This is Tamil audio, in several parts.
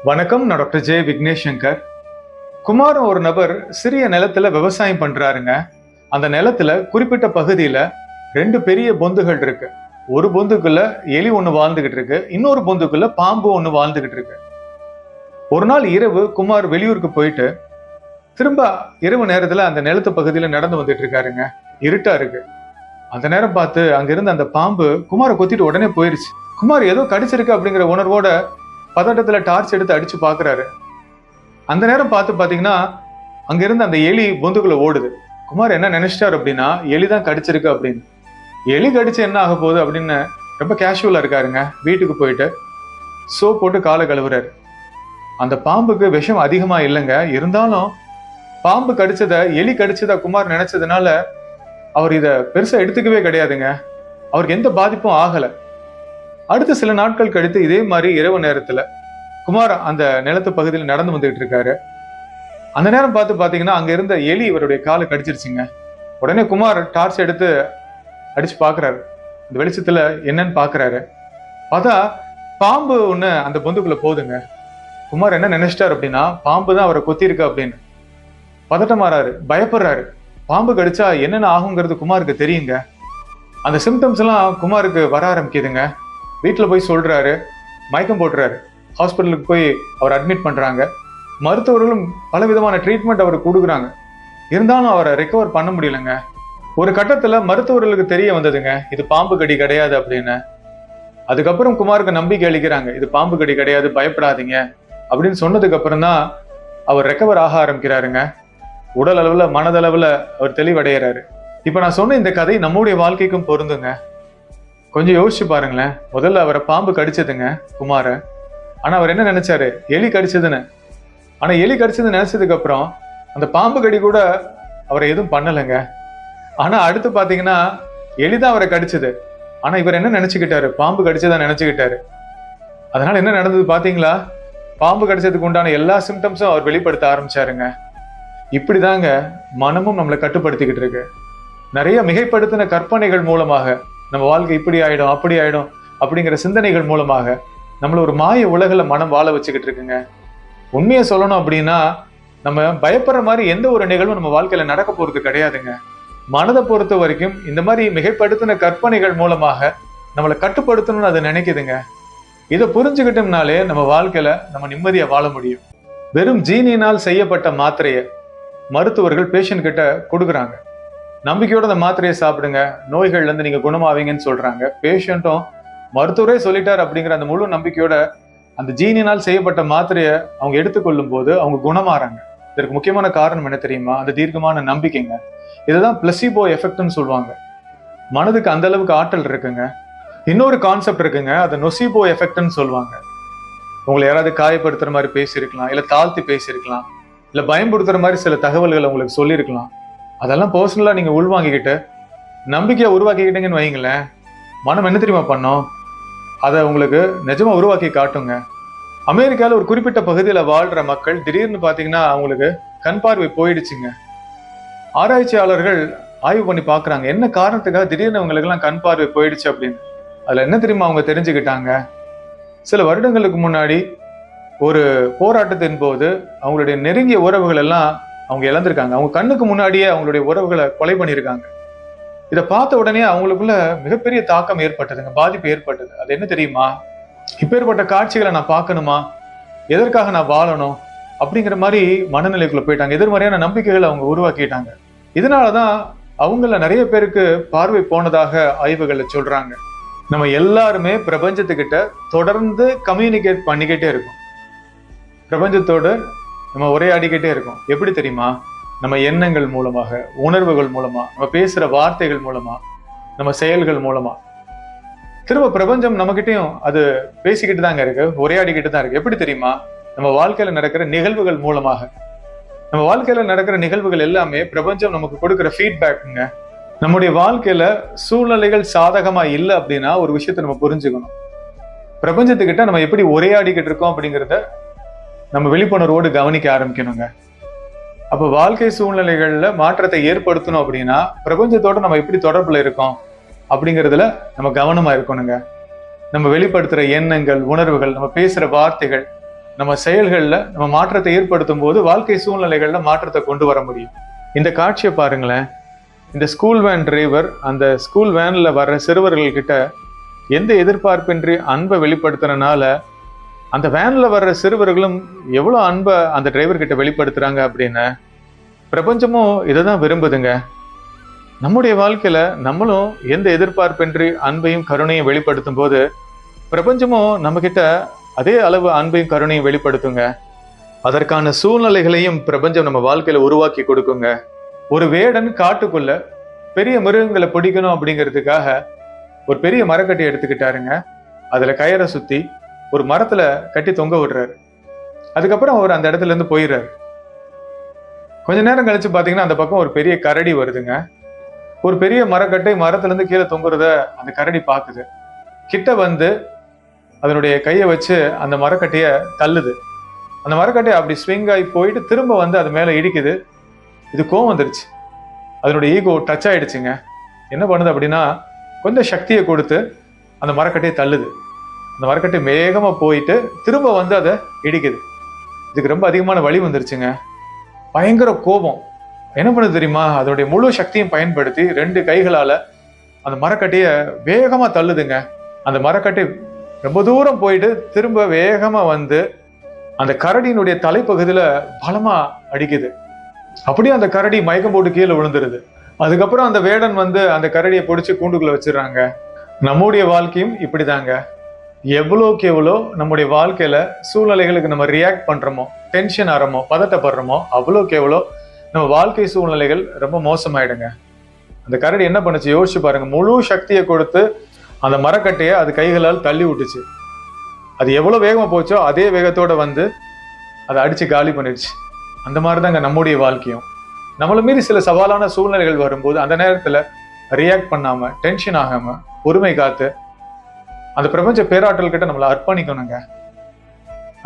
வணக்கம். நான் டாக்டர் ஜே விக்னேஷ் சங்கர். குமார் ஒரு நபர் சிறிய நிலத்துல விவசாயம் பண்றாருங்க. அந்த நிலத்துல குறிப்பிட்ட பகுதியில ரெண்டு பெரிய பொந்துகள் இருக்கு. ஒரு பொந்துக்குள்ள எலி ஒண்ணு வாழ்ந்துகிட்டு இருக்கு, இன்னொரு பொந்துக்குள்ள பாம்பு ஒண்ணு வாழ்ந்துகிட்டு இருக்கு. ஒரு நாள் இரவு குமார் வெளியூருக்கு போயிட்டு திரும்ப இரவு நேரத்துல அந்த நிலத்து பகுதியில நடந்து வந்துட்டு இருக்காருங்க. இருட்டா இருக்கு. அந்த நேரம் பார்த்து அங்க இருந்த அந்த பாம்பு குமாரை கொத்திட்டு உடனே போயிருச்சு. குமார் ஏதோ கடிச்சிருக்கு அப்படிங்கிற உணர்வோட பதட்டத்துல டார்ச் எடுத்து அடிச்சு பாக்குறாரு. அந்த நேரம் பாத்தீங்கன்னா அங்க இருந்து அந்த எலி பொந்துக்குள்ள ஓடுது. குமார் என்ன நினைச்சிட்டாரு அப்படின்னா, எலிதான் கடிச்சிருக்கு அப்படின்னு. எலி கடிச்சு என்ன ஆக போகுது அப்படின்னு ரொம்ப கேஷுவலா இருக்காருங்க. வீட்டுக்கு போயிட்டு சோப் போட்டு காலை கழுவுறாரு. அந்த பாம்புக்கு விஷம் அதிகமா இல்லைங்க. இருந்தாலும் பாம்பு கடிச்சத எலி கடிச்சதா குமார் நினைச்சதுனால அவர் இத பெருசா எடுத்துக்கவே கிடையாதுங்க. அவருக்கு எந்த பாதிப்பும் ஆகல. அடுத்த சில நாட்கள் கழித்து இதே மாதிரி இரவு நேரத்துல குமார் அந்த நிலத்து பகுதியில் நடந்து வந்துகிட்டு இருக்காரு. அந்த நேரம் பாத்தீங்கன்னா அங்க இருந்த எலி இவருடைய காலை கடிச்சிருச்சுங்க. உடனே குமார் டார்ச் எடுத்து அடிச்சு பாக்குறாரு. இந்த வெளிச்சத்துல என்னன்னு பாக்குறாரு. பார்த்தா பாம்பு ஒண்ணு அந்த பொந்துக்குள்ள போகுதுங்க. குமார் என்ன நினைச்சிட்டாரு அப்படின்னா, பாம்பு தான் அவரை கொத்தி இருக்கு அப்படின்னு. பதட்டமாறாரு, பயப்படுறாரு. பாம்பு கடிச்சா என்னென்ன ஆகுங்கிறது குமாருக்கு தெரியுங்க. அந்த சிம்டம்ஸ் எல்லாம் குமாருக்கு வர ஆரம்பிக்குதுங்க. வீட்டுல போய் சொல்றாரு, மயக்கம் போட்டுறாரு. ஹாஸ்பிட்டலுக்கு போய் அவர் அட்மிட் பண்றாங்க. மருத்துவர்களும் பல விதமான ட்ரீட்மெண்ட் அவருக்கு கொடுக்குறாங்க. இருந்தாலும் அவரை ரெக்கவர் பண்ண முடியலங்க. ஒரு கட்டத்துல மருத்துவர்களுக்கு தெரிய வந்ததுங்க, இது பாம்பு கடி கிடையாது அப்படின்னு. அதுக்கப்புறம் குமாருக்கு நம்பிக்கை அளிக்கிறாங்க, இது பாம்பு கடி கிடையாது, பயப்படாதீங்க அப்படின்னு சொன்னதுக்கு அப்புறம் தான் அவர் ரெக்கவர் ஆக ஆரம்பிக்கிறாருங்க. உடல் அளவுல மனதளவுல அவர் தெளிவடைகிறாரு. இப்ப நான் சொன்ன இந்த கதை நம்முடைய வாழ்க்கைக்கும் பொருந்துங்க. கொஞ்சம் யோசிச்சு பாருங்களேன். முதல்ல அவரை பாம்பு கடிச்சதுங்க குமார. ஆனா அவர் என்ன நினைச்சாரு, எலி கடிச்சதுன்னு. ஆனா எலி கடிச்சதுன்னு நினைச்சதுக்கு அப்புறம் அந்த பாம்பு கடி கூட அவரை எதுவும் பண்ணலைங்க. ஆனா அடுத்து பாத்தீங்கன்னா எலிதான் அவரை கடிச்சது. ஆனா இவர் என்ன நினைச்சுக்கிட்டாரு, பாம்பு கடிச்சதான் நினைச்சுக்கிட்டாரு. அதனால என்ன நடந்தது பாத்தீங்களா? பாம்பு கடிச்சதுக்கு உண்டான எல்லா சிம்டம்ஸும் அவர் வெளிப்படுத்த ஆரம்பிச்சாருங்க. இப்படிதாங்க மனமும் நம்மளை கட்டுப்படுத்திக்கிட்டு இருக்கு. நிறைய மிகைப்படுத்தின கற்பனைகள் மூலமாக நம்ம வாழ்க்கை இப்படி ஆயிடும் அப்படி ஆயிடும் அப்படிங்கிற சிந்தனைகள் மூலமாக நம்மள ஒரு மாய உலகில மனம் வாழ வச்சுக்கிட்டு இருக்குங்க. உண்மையை சொல்லணும் அப்படின்னா, நம்ம பயப்படுற மாதிரி எந்த ஒரு நிகழ்வும் நம்ம வாழ்க்கையில நடக்க போறது கிடையாதுங்க. மனதை பொறுத்த வரைக்கும் இந்த மாதிரி மிகைப்படுத்தின கற்பனைகள் மூலமாக நம்மளை கட்டுப்படுத்தணும்னு அது நினைக்குதுங்க. இதை புரிஞ்சுக்கிட்டோம்னாலே நம்ம வாழ்க்கையில நம்ம நிம்மதியா வாழ முடியும். வெறும் ஜீனியினால் செய்யப்பட்ட மாத்திரையை மருத்துவர்கள் பேஷண்ட் கிட்ட கொடுக்குறாங்க. நம்பிக்கையோட அந்த மாத்திரையை சாப்பிடுங்க, நோய்கள்ல இருந்து நீங்க குணமாவீங்கன்னு சொல்றாங்க. பேஷண்ட்டும் மருத்துவரே சொல்லிட்டார் அப்படிங்கிற அந்த முழு நம்பிக்கையோட அந்த ஜீனினால் செய்யப்பட்ட மாத்திரையை அவங்க எடுத்துக்கொள்ளும் போது அவங்க குணமாறாங்க. இதற்கு முக்கியமான காரணம் என்ன தெரியுமா? அந்த தீர்க்கமான நம்பிக்கைங்க. இதுதான் பிளசிபோ எஃபெக்ட்னு சொல்லுவாங்க. மனதுக்கு அந்த அளவுக்கு ஆற்றல் இருக்குங்க. இன்னொரு கான்செப்ட் இருக்குங்க, அது நொசிபோ எஃபெக்ட்னு சொல்லுவாங்க. உங்களை யாராவது காயப்படுத்துற மாதிரி பேசியிருக்கலாம், இல்ல தாழ்த்தி பேசியிருக்கலாம், இல்ல பயன்படுத்துற மாதிரி சில தகவல்களை உங்களுக்கு சொல்லியிருக்கலாம். அதெல்லாம் பர்சனலா நீங்க உள்வாங்கிக்கிட்டு நம்பிக்கையை உருவாக்கிக்கிட்டீங்கன்னு வைங்களேன், மனம் என்ன தெரியுமா பண்ணும்? அதை உங்களுக்கு நிஜமா உருவாக்கி காட்டுங்க. அமெரிக்கால ஒரு குறிப்பிட்ட பகுதியில வாழ்ற மக்கள் திடீர்னு பாத்தீங்கன்னா அவங்களுக்கு கண் பார்வை போயிடுச்சுங்க. ஆராய்ச்சியாளர்கள் ஆய்வு பண்ணி பாக்குறாங்க, என்ன காரணத்துக்காக திடீர்னு அவங்களுக்கு எல்லாம் கண் பார்வை போயிடுச்சு அப்படின்னு. அதுல என்ன தெரியுமா அவங்க தெரிஞ்சுக்கிட்டாங்க? சில வருடங்களுக்கு முன்னாடி ஒரு போராட்டத்தின் போது அவங்களுடைய நெருங்கிய உறவுகள் எல்லாம் அவங்க இழந்திருக்காங்க. அவங்க கண்ணுக்கு முன்னாடியே அவங்களுடைய உறவுகளை கொலை பண்ணியிருக்காங்க. இதை பார்த்த உடனே அவங்களுக்குள்ள மிகப்பெரிய தாக்கம் ஏற்பட்டதுங்க, பாதிப்பு ஏற்பட்டது. அது என்ன தெரியுமா? இப்பேற்பட்ட காட்சிகளை நான் பார்க்கணுமா, எதற்காக நான் வாழணும் அப்படிங்கிற மாதிரி மனநிலைக்குள்ள போயிட்டாங்க. எதிர்மறையான நம்பிக்கைகளை அவங்க உருவாக்கிட்டாங்க. இதனாலதான் அவங்கள நிறைய பேருக்கு பார்வை போனதாக ஆய்வுகளை சொல்றாங்க. நம்ம எல்லாருமே பிரபஞ்சத்துக்கிட்ட தொடர்ந்து கம்யூனிகேட் பண்ணிக்கிட்டே இருக்கோம். பிரபஞ்சத்தோடு நம்ம உரையாடிக்கிட்டே இருக்கோம். எப்படி தெரியுமா? நம்ம எண்ணங்கள் மூலமாக, உணர்வுகள் மூலமா, நம்ம பேசுற வார்த்தைகள் மூலமா, நம்ம செயல்கள் மூலமா. திரும்ப பிரபஞ்சம் நம்மகிட்டயும் அது பேசிக்கிட்டு தாங்க இருக்கு, உரையாடிக்கிட்டு தான் இருக்கு. எப்படி தெரியுமா? நம்ம வாழ்க்கையில நடக்கிற நிகழ்வுகள் மூலமாக. நம்ம வாழ்க்கையில நடக்கிற நிகழ்வுகள் எல்லாமே பிரபஞ்சம் நமக்கு கொடுக்கிற ஃபீட்பேக்குங்க. நம்முடைய வாழ்க்கையில சூழ்நிலைகள் சாதகமா இல்லை அப்படின்னா ஒரு விஷயத்தை நம்ம புரிஞ்சுக்கணும். பிரபஞ்சத்துக்கிட்ட நம்ம எப்படி உரையாடிக்கிட்டு இருக்கோம் அப்படிங்கிறத நம்ம விழிப்புணர்வோடு கவனிக்க ஆரம்பிக்கணுங்க. அப்ப வாழ்க்கை சூழ்நிலைகள்ல மாற்றத்தை ஏற்படுத்தணும் அப்படின்னா பிரபஞ்சத்தோட நம்ம எப்படி தொடர்புல இருக்கோம் அப்படிங்கிறதுல நம்ம கவனமா இருக்கணுங்க. நம்ம வெளிப்படுத்துற எண்ணங்கள், உணர்வுகள், நம்ம பேசுற வார்த்தைகள், நம்ம செயல்கள்ல நம்ம மாற்றத்தை ஏற்படுத்தும் போது வாழ்க்கை சூழ்நிலைகள்ல மாற்றத்தை கொண்டு வர முடியும். இந்த காட்சியை பாருங்களேன். இந்த ஸ்கூல் வேன் டிரைவர் அந்த ஸ்கூல் வேன்ல வர்ற சிறுவர்கள் கிட்ட எந்த எதிர்பார்ப்பின்றி அன்பை வெளிப்படுத்துறதுனால அந்த வேன்ல வர்ற சிறுவர்களும் எவ்வளவு அன்பை அந்த டிரைவர் கிட்ட வெளிப்படுத்துறாங்க அப்படின்னு பிரபஞ்சமும் இதை தான் விரும்புதுங்க. நம்முடைய வாழ்க்கையில நம்மளும் எந்த எதிர்பார்ப்பின்றி அன்பையும் கருணையும் வெளிப்படுத்தும் போது பிரபஞ்சமும் நம்ம கிட்ட அதே அளவு அன்பையும் கருணையும் வெளிப்படுத்துங்க. அதற்கான சூழ்நிலைகளையும் பிரபஞ்சம் நம்ம வாழ்க்கையில உருவாக்கி கொடுக்குங்க. ஒரு வேடன் காட்டுக்குள்ள பெரிய மிருகங்களை பிடிக்கணும் அப்படிங்கிறதுக்காக ஒரு பெரிய மரக்கட்டை எடுத்துக்கிட்டாருங்க. அதுல கயிறை சுத்தி ஒரு மரத்துல கட்டி தொங்க விடுறாரு. அதுக்கப்புறம் அவர் அந்த இடத்துல இருந்து போயிடுறாரு. கொஞ்ச நேரம் கழிச்சு பாத்தீங்கன்னா அந்த பக்கம் ஒரு பெரிய கரடி வருதுங்க. ஒரு பெரிய மரக்கட்டை மரத்துல இருந்து கீழே தொங்குறத அந்த கரடி பாக்குது. கிட்ட வந்து அதனுடைய கையை வச்சு அந்த மரக்கட்டைய தள்ளுது. அந்த மரக்கட்டையை அப்படி ஸ்விங் ஆகி போயிட்டு திரும்ப வந்து அது மேல இடிக்குது. இது கோவம் வந்துருச்சு. அதனுடைய ஈகோ டச் ஆயிடுச்சுங்க. என்ன பண்ணுது அப்படின்னா கொஞ்சம் சக்தியை கொடுத்து அந்த மரக்கட்டையை தள்ளுது. அந்த மரக்கட்டை வேகமா போயிட்டு திரும்ப வந்து அதை இடிக்குது. இதுக்கு ரொம்ப அதிகமான வலி வந்துருச்சுங்க. பயங்கர கோபம். என்ன பண்ணுது தெரியுமா? அதனுடைய முழு சக்தியும் பயன்படுத்தி 2 கைகளால அந்த மரக்கட்டைய வேகமா தள்ளுதுங்க. அந்த மரக்கட்டை ரொம்ப தூரம் போயிட்டு திரும்ப வேகமா வந்து அந்த கரடியினுடைய தலைப்பகுதியில பலமா அடிக்குது. அப்படியே அந்த கரடி மயக்கம் போட்டு கீழே விழுந்துருது. அதுக்கப்புறம் அந்த வேடன் வந்து அந்த கரடியை பிடிச்சி கூண்டுக்குள்ள வச்சிடறாங்க. நம்முடைய வாழ்க்கையும் இப்படிதாங்க. எவ்வளோக்கு எவ்வளோ நம்முடைய வாழ்க்கையில சூழ்நிலைகளுக்கு நம்ம ரியாக்ட் பண்றோமோ, டென்ஷன் ஆறோமோ, பதட்டப்படுறோமோ, அவ்வளோக்கு எவ்வளோ நம்ம வாழ்க்கை சூழ்நிலைகள் ரொம்ப மோசமாயிடுங்க. அந்த கரடி என்ன பண்ணுச்சு யோசிச்சு பாருங்க. முழு சக்தியை கொடுத்து அந்த மரக்கட்டையை அது கைகளால் தள்ளி விட்டுச்சு. அது எவ்வளவு வேகமா போச்சோ அதே வேகத்தோட வந்து அதை அடிச்சு காலி பண்ணிடுச்சு. அந்த மாதிரிதாங்க நம்முடைய வாழ்க்கையும். நம்மள மீறி சில சவாலான சூழ்நிலைகள் வரும்போது அந்த நேரத்துல ரியாக்ட் பண்ணாம, டென்ஷன் ஆகாம, பொறுமை காத்து அந்த பிரபஞ்ச பேராற்றல் கிட்ட நம்மளை அர்ப்பணிக்கணுங்க.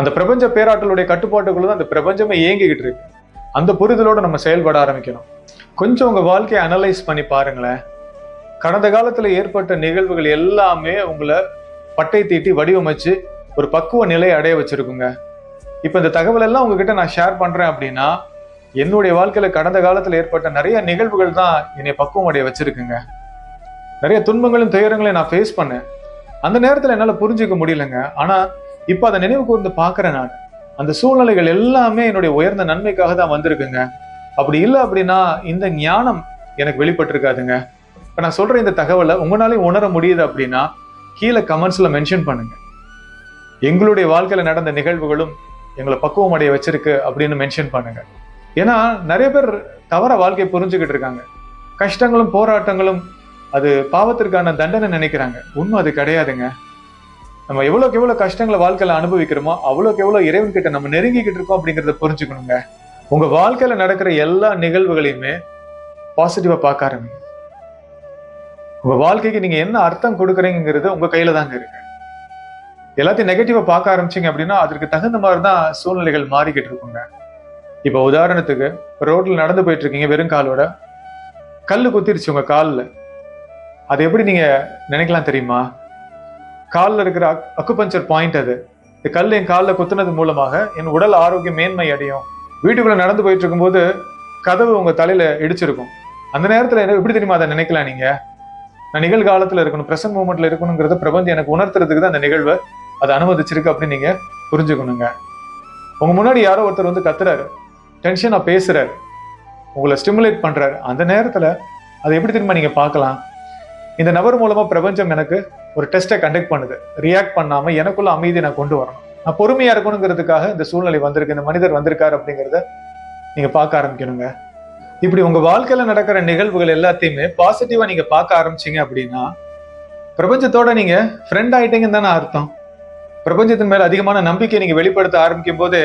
அந்த பிரபஞ்ச பேராற்றலுடைய கட்டுப்பாட்டுக்குள்ள தான் அந்த பிரபஞ்சமே இயங்கிக்கிட்டு இருக்கு. அந்த புரிதலோட நம்ம செயல்பட ஆரம்பிக்கணும். கொஞ்சம் உங்க வாழ்க்கையை அனலைஸ் பண்ணி பாருங்களேன். கடந்த காலத்துல ஏற்பட்ட நிகழ்வுகள் எல்லாமே உங்களை பட்டை தீட்டி வடிவமைச்சு ஒரு பக்குவ நிலையை அடைய வச்சிருக்குங்க. இப்ப இந்த தகவல் எல்லாம் உங்ககிட்ட நான் ஷேர் பண்றேன் அப்படின்னா என்னுடைய வாழ்க்கையில கடந்த காலத்துல ஏற்பட்ட நிறைய நிகழ்வுகள் தான் என்னை பக்குவம் அடைய வச்சிருக்குங்க. நிறைய துன்பங்களும் துயரங்களையும் நான் ஃபேஸ் பண்ணேன். அந்த நேரத்துல என்னால புரிஞ்சுக்க முடியலங்க. ஆனா இப்ப அதை நினைவு கூர்ந்து பாக்குறேன். நான் அந்த சூழ்நிலைகள் எல்லாமே என்னுடைய உயர்ந்த நன்மைக்காக தான் வந்திருக்குங்க. அப்படி இல்லை அப்படின்னா இந்த ஞானம் எனக்கு வெளிப்பட்டிருக்காதுங்க. இப்ப நான் சொல்ற இந்த தகவலை உங்களாலையும் உணர முடியுது அப்படின்னா கீழே கமெண்ட்ஸ்ல மென்ஷன் பண்ணுங்க. எங்களுடைய வாழ்க்கையில நடந்த நிகழ்வுகளும் எங்களை பக்குவம் அடைய வச்சிருக்கு அப்படின்னு மென்ஷன் பண்ணுங்க. ஏன்னா நிறைய பேர் தவற வாழ்க்கையை புரிஞ்சுக்கிட்டு இருக்காங்க. கஷ்டங்களும் போராட்டங்களும் அது பாவத்திற்கான தண்டனை நினைக்கிறாங்க. உண்மை அது கிடையாதுங்க. நம்ம எவ்வளவுக்கு எவ்வளவு கஷ்டங்களை வாழ்க்கையில அனுபவிக்கிறோமோ அவ்வளவுக்கு எவ்வளவு இறைவன் கிட்ட நம்ம நெருங்கிக்கிட்டு இருக்கோம் அப்படிங்கறத புரிஞ்சுக்கணுங்க. உங்க வாழ்க்கையில நடக்கிற எல்லா நிகழ்வுகளையுமே பாசிட்டிவா பார்க்க ஆரம்பிங்க. உங்க வாழ்க்கைக்கு நீங்க என்ன அர்த்தம் கொடுக்குறீங்கிறது உங்க கையில தாங்க இருக்கு. எல்லாத்தையும் நெகட்டிவா பார்க்க ஆரம்பிச்சீங்க அப்படின்னா அதற்கு தகுந்த மாதிரி தான் சூழ்நிலைகள் மாறிக்கிட்டு இருக்குங்க. இப்ப உதாரணத்துக்கு ரோட்ல நடந்து போயிட்டு இருக்கீங்க, வெறும் காலோட கல்லு குத்திருச்சு உங்க காலில். அது எப்படி நீங்க நினைக்கலாம் தெரியுமா? காலில் இருக்கிற அக்குபஞ்சர் பாயிண்ட் அது. இந்த கல் என் காலில் குத்துனது மூலமாக என் உடல் ஆரோக்கியம் மேன்மை அடையும். வீட்டுக்குள்ள நடந்து போயிட்டு இருக்கும்போது கதவு உங்க தலையில இடிச்சிருக்கும். அந்த நேரத்துல எப்படி தெரியுமா அதை நினைக்கலாம் நீங்க? நான் நிகழ்காலத்துல இருக்கணும், பிரசன்ட் மூமெண்ட்ல இருக்கணுங்கிறத பிரபஞ்சம் எனக்கு உணர்த்துறதுக்கு தான் அந்த நிகழ்வை அதை அனுமதிச்சிருக்கு அப்படின்னு நீங்க புரிஞ்சுக்கணுங்க. உங்க முன்னாடி யாரோ ஒருத்தர் வந்து கத்துறாரு, டென்ஷனா பேசுறாரு, உங்களை ஸ்டிமுலேட் பண்றாரு. அந்த நேரத்துல அதை எப்படி தெரியுமா நீங்க பார்க்கலாம்? இந்த நபர் மூலமா பிரபஞ்சம் எனக்கு ஒரு டெஸ்ட்டை கண்டக்ட் பண்ணுது. ரியாக்ட் பண்ணாம எனக்குள்ள அமைதியை நான் கொண்டு வரணும், நான் பொறுமையா இருக்கணுங்கிறதுக்காக இந்த சூழ்நிலை வந்திருக்கு, இந்த மனிதர் வந்திருக்காரு அப்படிங்கிறத நீங்க பார்க்க ஆரம்பிக்கணுங்க. இப்படி உங்க வாழ்க்கையில நடக்கிற நிகழ்வுகள் எல்லாத்தையுமே பாசிட்டிவா நீங்க பார்க்க ஆரம்பிச்சீங்க அப்படின்னா பிரபஞ்சத்தோட நீங்க ஃப்ரெண்ட் ஆயிட்டீங்கன்னு தானே அர்த்தம். பிரபஞ்சத்தின் மேல அதிகமான நம்பிக்கையை நீங்க வெளிப்படுத்த ஆரம்பிக்கும் போது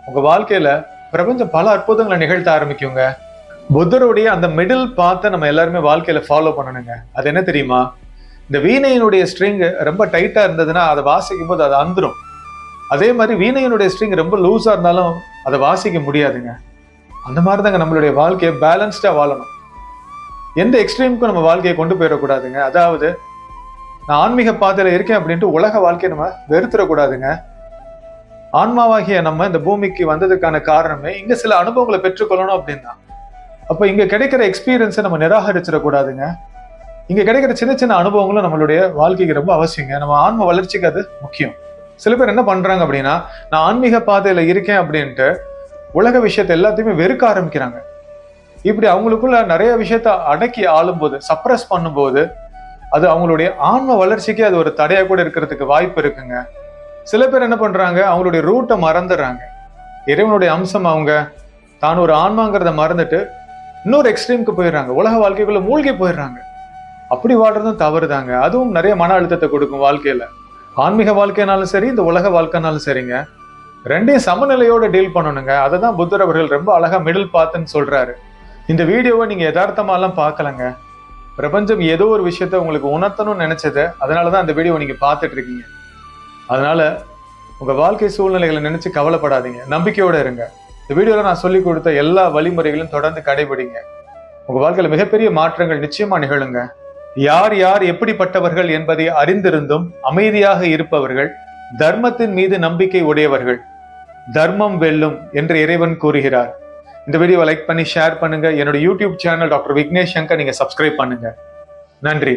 உங்க வாழ்க்கையில பிரபஞ்சம் பல அற்புதங்களை நிகழ்த்த ஆரம்பிக்குங்க. புத்தருடைய அந்த மிடில் பாத்தை நம்ம எல்லாருமே வாழ்க்கையில ஃபாலோ பண்ணணுங்க. அது என்ன தெரியுமா? இந்த வீணையினுடைய ஸ்ட்ரிங் ரொம்ப டைட்டா இருந்ததுன்னா அதை வாசிக்கும் போது அது அந்துரும். அதே மாதிரி வீணையினுடைய ஸ்ட்ரிங் ரொம்ப லூஸா இருந்தாலும் அதை வாசிக்க முடியாதுங்க. அந்த மாதிரி தாங்க நம்மளுடைய வாழ்க்கையை பேலன்ஸ்டா வாழணும். எந்த எக்ஸ்ட்ரீமுக்கும் நம்ம வாழ்க்கையை கொண்டு போயிடக்கூடாதுங்க. அதாவது நான் ஆன்மீக பாதையில இருக்கேன் அப்படின்ட்டு உலக வாழ்க்கையை நம்ம வெறுத்துடக்கூடாதுங்க. ஆன்மாவாகிய நம்ம இந்த பூமிக்கு வந்ததுக்கான காரணமே இங்க சில அனுபவங்களை பெற்றுக்கொள்ளணும் அப்படின்னு தான். அப்ப இங்க கிடைக்கிற எக்ஸ்பீரியன்ஸை நம்ம நிராகரிச்சிடக்கூடாதுங்க. இங்க கிடைக்கிற சின்ன சின்ன அனுபவங்களும் நம்மளுடைய வாழ்க்கைக்கு ரொம்ப அவசியங்க. நம்ம ஆன்ம வளர்ச்சிக்கு அது முக்கியம். சில பேர் என்ன பண்றாங்க அப்படின்னா, நான் ஆன்மீக பாதையில இருக்கேன் அப்படின்ட்டு உலக விஷயத்தை எல்லாத்தையுமே வெறுக்க ஆரம்பிக்கிறாங்க. இப்படி அவங்களுக்குள்ள நிறைய விஷயத்த அடக்கி ஆளும்போது, சப்ரஸ் பண்ணும்போது, அது அவங்களுடைய ஆன்ம வளர்ச்சிக்கு அது ஒரு தடையா கூட இருக்கிறதுக்கு வாய்ப்பு இருக்குங்க. சில பேர் என்ன பண்றாங்க, அவங்களுடைய ரூட்டை மறந்துடுறாங்க. இறைவனுடைய அம்சம் அவங்க தான் ஒரு ஆன்மாங்கிறத மறந்துட்டு இன்னொரு எக்ஸ்ட்ரீமுக்கு போயிடுறாங்க. உலக வாழ்க்கைக்குள்ள மூழ்கி போயிடுறாங்க. அப்படி வாழ்றதும் தவறுதாங்க. அதுவும் நிறைய மன அழுத்தத்தை கொடுக்கும் வாழ்க்கையில. ஆன்மீக வாழ்க்கைனாலும் சரி, இந்த உலக வாழ்க்கைனாலும் சரிங்க, ரெண்டையும் சமநிலையோட டீல் பண்ணணுங்க. அதை தான் புத்தர் அவர்கள் ரொம்ப அழகா மிடில் பாத்துன்னு சொல்றாரு. இந்த வீடியோவை நீங்க யதார்த்தமாலாம் பார்க்கலங்க. பிரபஞ்சம் ஏதோ ஒரு விஷயத்த உங்களுக்கு உணர்த்தணும்னு நினைச்சது, அதனாலதான் இந்த வீடியோவை நீங்க பார்த்துட்டு இருக்கீங்க. அதனால உங்க வாழ்க்கை சூழ்நிலைகளை நினைச்சு கவலைப்படாதீங்க, நம்பிக்கையோட இருங்க. இந்த வீடியோல நான் சொல்லி கொடுத்த எல்லா வழிமுறைகளும் தொடர்ந்து கடைபிடிங்க. உங்க வாழ்க்கையில மிகப்பெரிய மாற்றங்கள் நிச்சயமா நிகழுங்க. யார் யார் எப்படிப்பட்டவர்கள் என்பதை அறிந்திருந்தும் அமைதியாக இருப்பவர்கள் தர்மத்தின் மீது நம்பிக்கை உடையவர்கள். தர்மம் வெல்லும் என்று இறைவன் கூறுகிறார். இந்த வீடியோவை லைக் பண்ணி ஷேர் பண்ணுங்க. என்னோட YouTube channel doctor Vignesh Shankar நீங்க சப்ஸ்கிரைப் பண்ணுங்க. நன்றி.